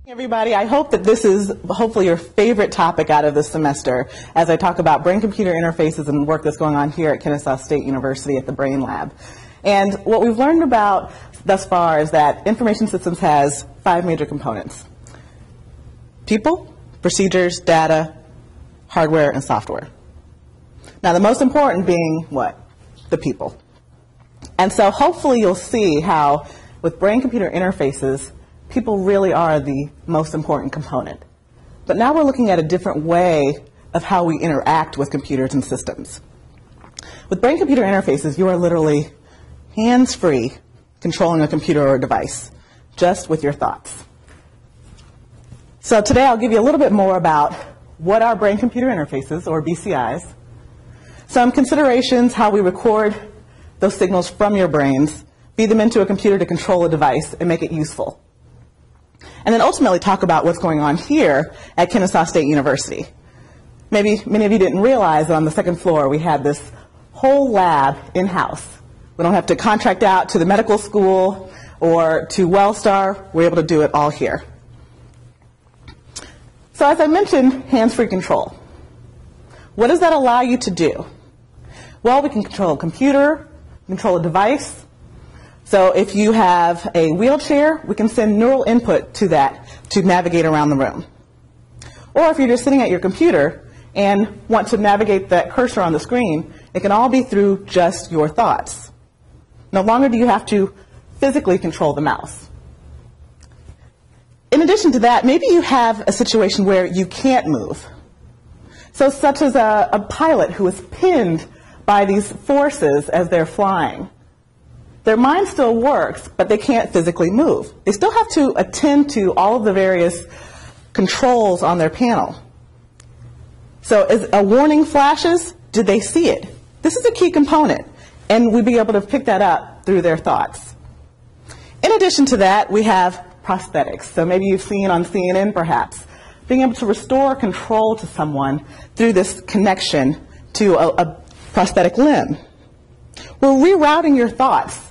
Everybody, I hope that this is hopefully your favorite topic out of this semester as I talk about brain-computer interfaces and work that's going on here at Kennesaw State University at the BrainLab. And what we've learned about thus far is that information systems has 5 major components: people, procedures, data, hardware, and software. Now the most important being what? The people. And so hopefully you'll see how with brain-computer interfaces people really are the most important component. But now we're looking at a different way of how we interact with computers and systems. With brain-computer interfaces, you are literally hands-free controlling a computer or a device, just with your thoughts. So today I'll give you a little bit more about what are brain-computer interfaces, or BCIs, some considerations, how we record those signals from your brains, feed them into a computer to control a device, and make it useful. And then ultimately talk about what's going on here at Kennesaw State University. Maybe many of you didn't realize that on the second floor we had this whole lab in-house. We don't have to contract out to the medical school or to Wellstar. We're able to do it all here. So as I mentioned, hands-free control. What does that allow you to do? Well, we can control a computer, control a device. So if you have a wheelchair, we can send neural input to that to navigate around the room. Or if you're just sitting at your computer and want to navigate that cursor on the screen, it can all be through just your thoughts. No longer do you have to physically control the mouse. In addition to that, maybe you have a situation where you can't move. So such as a pilot who is pinned by these forces as they're flying. Their mind still works, but they can't physically move. They still have to attend to all of the various controls on their panel. So as a warning flashes, did they see it? This is a key component, and we'd be able to pick that up through their thoughts. In addition to that, we have prosthetics. So maybe you've seen on CNN, perhaps, being able to restore control to someone through this connection to a prosthetic limb. We're rerouting your thoughts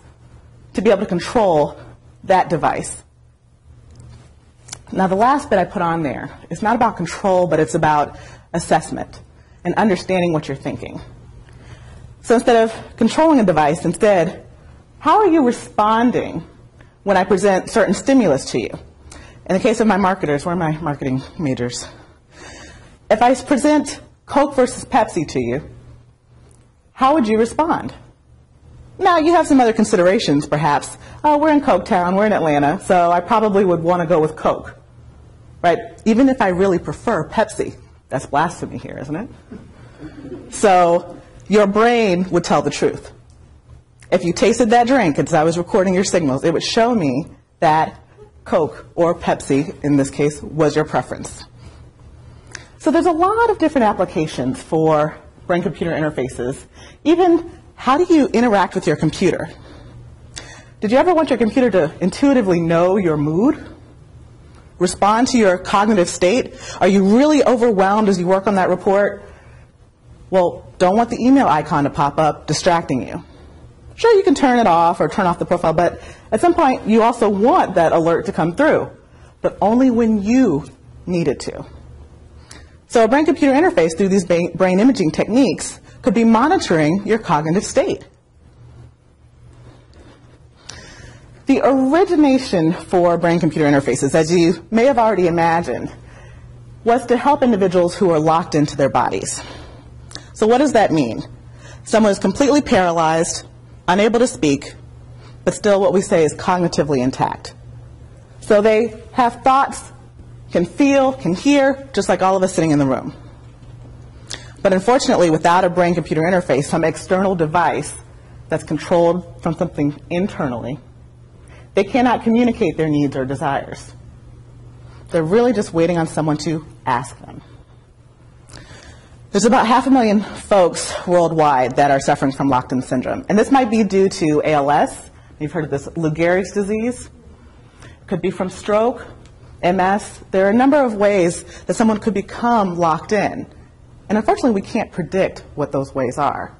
to be able to control that device. Now the last bit I put on there is not about control, but it's about assessment and understanding what you're thinking. So instead of controlling a device, instead, how are you responding when I present certain stimulus to you? In the case of my marketers, where are my marketing majors? If I present Coke versus Pepsi to you, how would you respond? Now, you have some other considerations, perhaps. We're in Coke Town, we're in Atlanta, so I probably would want to go with Coke, right? Even if I really prefer Pepsi. That's blasphemy here, isn't it? So your brain would tell the truth. If you tasted that drink as I was recording your signals, it would show me that Coke or Pepsi, in this case, was your preference. So there's a lot of different applications for brain-computer interfaces. Even how do you interact with your computer? Did you ever want your computer to intuitively know your mood? Respond to your cognitive state? Are you really overwhelmed as you work on that report? Well, don't want the email icon to pop up distracting you. Sure, you can turn it off or turn off the profile, but at some point you also want that alert to come through, but only when you need it to. So a brain-computer interface through these brain imaging techniques could be monitoring your cognitive state. The origination for brain-computer interfaces, as you may have already imagined, was to help individuals who are locked into their bodies. So what does that mean? Someone is completely paralyzed, unable to speak, but still what we say is cognitively intact. So they have thoughts, can feel, can hear, just like all of us sitting in the room. But unfortunately, without a brain-computer interface, some external device that's controlled from something internally, they cannot communicate their needs or desires. They're really just waiting on someone to ask them. There's about 500,000 folks worldwide that are suffering from locked-in syndrome. And this might be due to ALS. You've heard of this Lou Gehrig's disease. It could be from stroke, MS. There are a number of ways that someone could become locked in. And unfortunately, we can't predict what those ways are.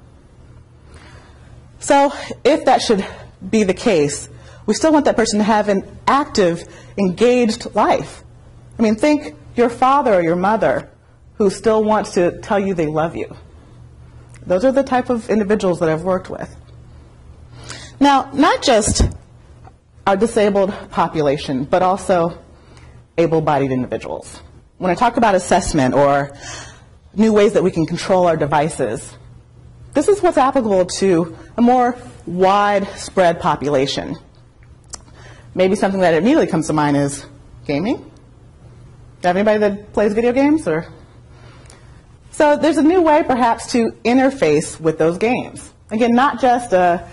So if that should be the case, we still want that person to have an active, engaged life. I mean, think your father or your mother who still wants to tell you they love you. Those are the type of individuals that I've worked with. Now, not just our disabled population, but also able-bodied individuals. When I talk about assessment or new ways that we can control our devices, this is what's applicable to a more widespread population. Maybe something that immediately comes to mind is gaming. Do you have anybody that plays video games? So there's a new way perhaps to interface with those games. Again, not just a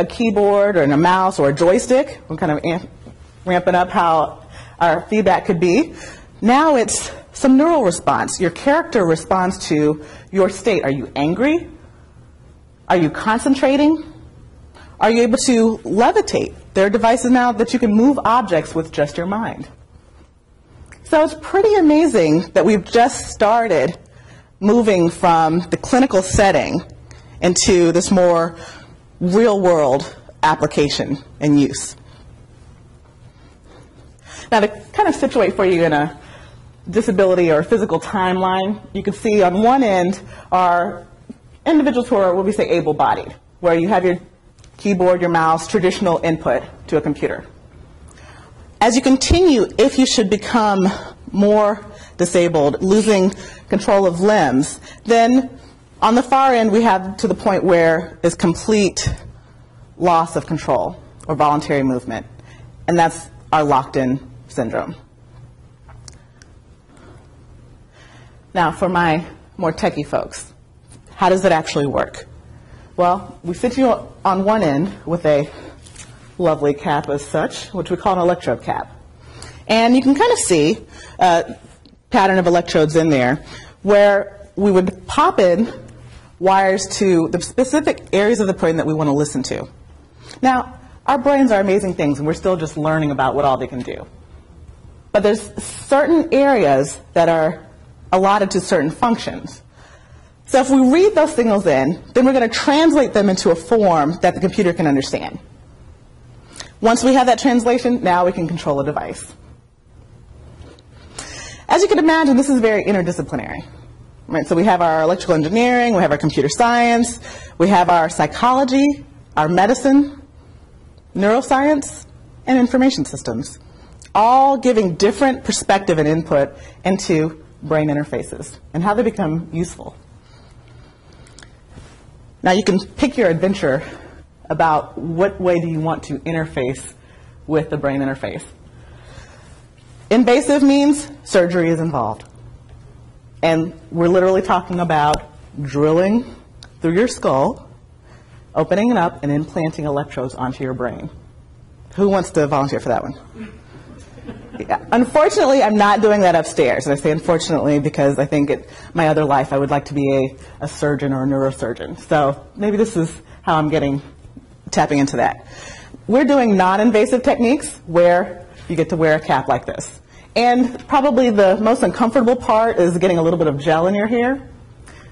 keyboard or a mouse or a joystick. We're kind of ramping up how our feedback could be. Now it's some neural response. Your character responds to your state. Are you angry? Are you concentrating? Are you able to levitate? There are devices now that you can move objects with just your mind. So it's pretty amazing that we've just started moving from the clinical setting into this more real-world application and use. Now, to kind of situate for you in a disability or physical timeline, you can see on one end are individuals who are what we say able-bodied, where you have your keyboard, your mouse, traditional input to a computer. As you continue, if you should become more disabled, losing control of limbs, then on the far end we have to the point where is complete loss of control or voluntary movement, and that's our locked-in syndrome. Now, for my more techie folks, how does it actually work? Well, we sit you on one end with a lovely cap as such, which we call an electrode cap. And you can kind of see a pattern of electrodes in there where we would pop in wires to the specific areas of the brain that we want to listen to. Now, our brains are amazing things, and we're still just learning about what all they can do. But there's certain areas that are allotted to certain functions. So if we read those signals in, then we're going to translate them into a form that the computer can understand. Once we have that translation, now we can control a device. As you can imagine, this is very interdisciplinary. Right? So we have our electrical engineering, we have our computer science, we have our psychology, our medicine, neuroscience, and information systems, all giving different perspective and input into brain interfaces and how they become useful. Now you can pick your adventure about what way do you want to interface with the brain interface. Invasive means surgery is involved. And we're literally talking about drilling through your skull, opening it up, and implanting electrodes onto your brain. Who wants to volunteer for that one? Yeah. Unfortunately, I'm not doing that upstairs. And I say unfortunately because I think in my other life I would like to be a surgeon or a neurosurgeon. So maybe this is how I'm tapping into that. We're doing non-invasive techniques where you get to wear a cap like this. And probably the most uncomfortable part is getting a little bit of gel in your hair,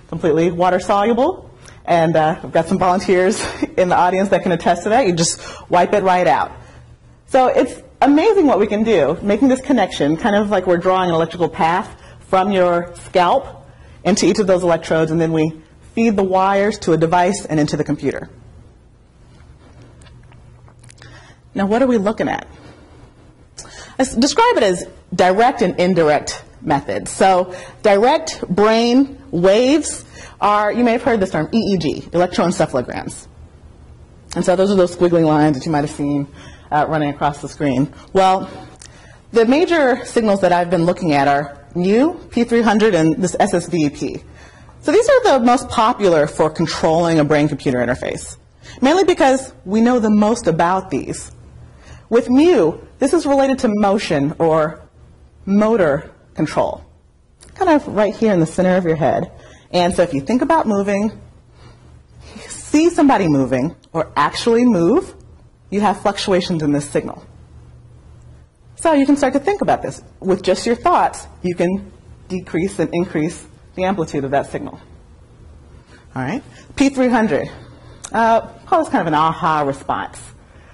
completely water soluble. And we've got some volunteers in the audience that can attest to that. You just wipe it right out. So it's amazing what we can do, making this connection, kind of like we're drawing an electrical path from your scalp into each of those electrodes, and then we feed the wires to a device and into the computer. Now, what are we looking at? I describe it as direct and indirect methods. So direct brain waves are, you may have heard this term, EEG, electroencephalograms. And so those are those squiggly lines that you might have seen running across the screen. Well, the major signals that I've been looking at are mu, P300, and this SSVEP. So these are the most popular for controlling a brain-computer interface, mainly because we know the most about these. With mu, this is related to motion or motor control, kind of right here in the center of your head. And so if you think about moving, see somebody moving, or actually move, you have fluctuations in this signal. So you can start to think about this. With just your thoughts, you can decrease and increase the amplitude of that signal. All right, P300. Call this kind of an aha response.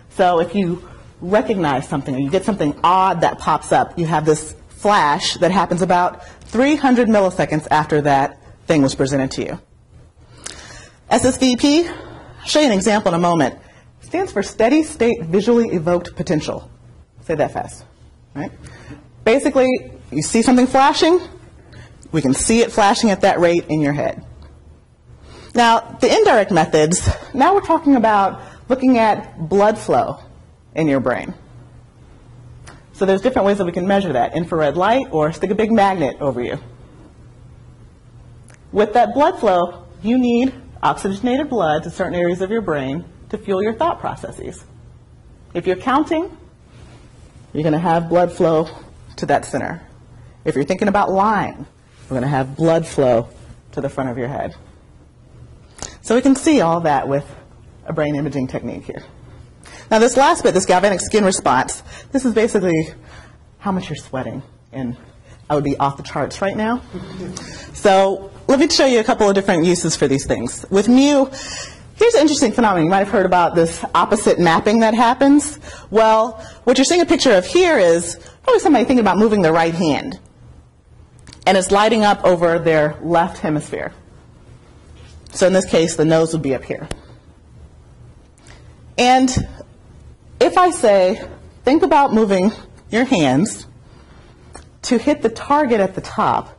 So if you recognize something or you get something odd that pops up, you have this flash that happens about 300 milliseconds after that thing was presented to you. SSVP, I'll show you an example in a moment, stands for steady state visually evoked potential. Say that fast. Right? Basically, you see something flashing, we can see it flashing at that rate in your head. Now, the indirect methods, now we're talking about looking at blood flow in your brain. So there's different ways that we can measure that, infrared light or stick a big magnet over you. With that blood flow, you need oxygenated blood to certain areas of your brain to fuel your thought processes. If you're counting, you're going to have blood flow to that center. If you're thinking about lying, we're going to have blood flow to the front of your head. So we can see all that with a brain imaging technique here. Now this last bit, this galvanic skin response, this is basically how much you're sweating. And I would be off the charts right now. So let me show you a couple of different uses for these things. With mu, here's an interesting phenomenon. You might have heard about this opposite mapping that happens. Well, what you're seeing a picture of here is probably somebody thinking about moving their right hand. And it's lighting up over their left hemisphere. So in this case, the nose would be up here. And if I say, think about moving your hands to hit the target at the top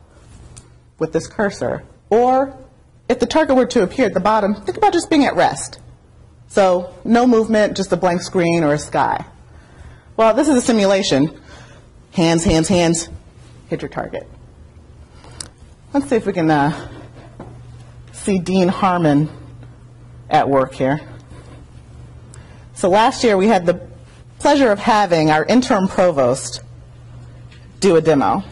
with this cursor, or if the target were to appear at the bottom, think about just being at rest. So no movement, just a blank screen or a sky. Well, this is a simulation. Hands, hands, hands, hit your target. Let's see if we can see Dean Harmon at work here. So last year we had the pleasure of having our interim provost do a demo.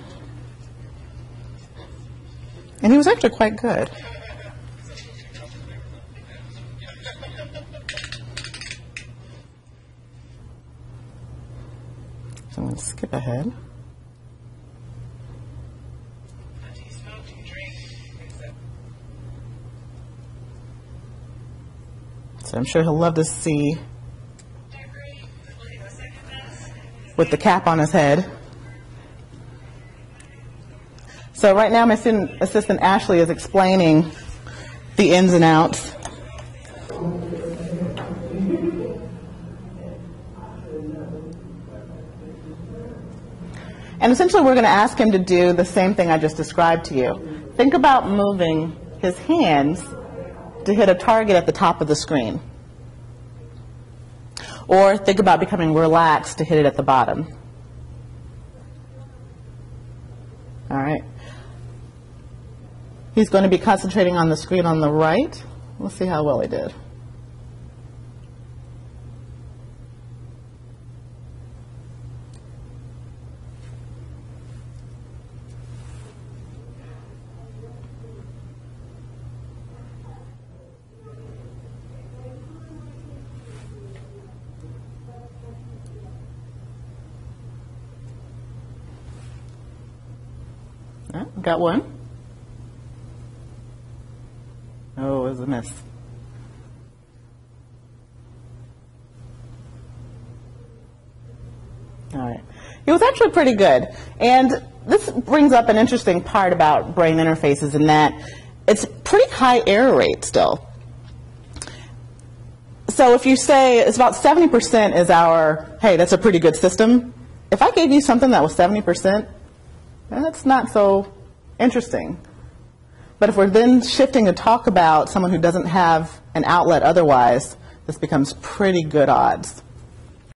And he was actually quite good. So I'm going to skip ahead. So I'm sure he'll love to see with the cap on his head. So right now my student assistant Ashley is explaining the ins and outs. And essentially we're going to ask him to do the same thing I just described to you. Think about moving his hands to hit a target at the top of the screen. Or think about becoming relaxed to hit it at the bottom. All right. He's going to be concentrating on the screen on the right. We'll see how well he did. Got one. Oh, it was a miss. All right. He was actually pretty good. And this brings up an interesting part about brain interfaces in that it's pretty high error rate still. So if you say it's about 70% is our, hey, that's a pretty good system. If I gave you something that was 70%, that's not so interesting. But if we're then shifting to talk about someone who doesn't have an outlet otherwise, this becomes pretty good odds.